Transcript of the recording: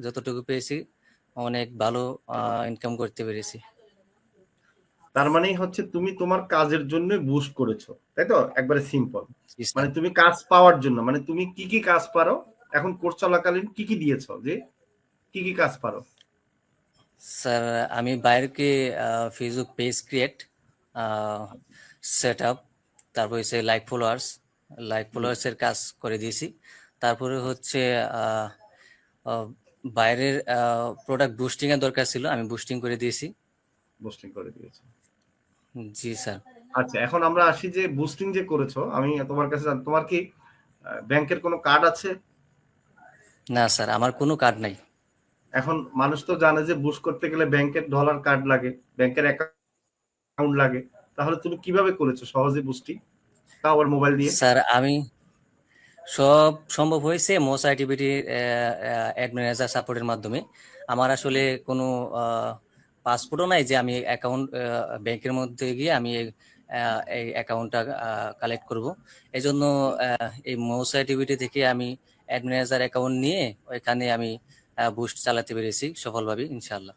যতটুকু পেয়েছি অনেক ভালো ইনকাম করতে পেরেছি। তার মানেই হচ্ছে তুমি তোমার কাজের জন্য বুস্ট করেছো, তাই তো? একবারে সিম্পল। জি স্যার। মানে তুমি কাজ পাওয়ার জন্য, মানে তুমি কি কি কাজ পারো এখন কোর্স চলাকালীন কি কি দিয়েছো, যে কি কি কাজ পারো? স্যার আমি বাইরেকে Facebook page create, set up, তারপর হচ্ছে লাইক হুম, ফলোয়ার্সের কাজ করে দিয়েছি। তারপরে হচ্ছে আহ, আহ, বাইরের প্রোডাক্ট বুস্টিং এর দরকার ছিল, আমি বুস্টিং করে দিয়েছি। বুস্টিং করে দিয়েছো। জি স্যার। আচ্ছা, এখন আমরা আসি যে বুস্টিং যে করেছো, আমি তোমার কাছে তোমার কি ব্যাংকের কোনো কার্ড আছে? না স্যার, আমার কোনো কার্ড নাই। এখন মানুষ তো জানে যে বুস্ট করতে গেলে ব্যাংকের ডলার কার্ড লাগে, ব্যাংকের অ্যাকাউন্ট লাগে। তাহলে তুমি কিভাবে করেছো সহজে বুস্টিং, তাও আবার মোবাইল দিয়ে? স্যার আমি সব সম্ভব হয়েছে মোস আইটিভিটি অ্যাড ম্যানেজার সাপোর্টের মাধ্যমে। আমার আসলে কোনো পাসপোর্টও নাই যে আমি অ্যাকাউন্ট ব্যাংকের মধ্যে গিয়ে আমি এই অ্যাকাউন্টটা কালেক্ট করব। এই জন্য এই মোস আইটিভিটি থেকে আমি অ্যাড ম্যানেজার অ্যাকাউন্ট নিয়ে ওইখানে আমি বুস্ট চালাতে পেরেছি সফলভাবে ইনশাআল্লাহ।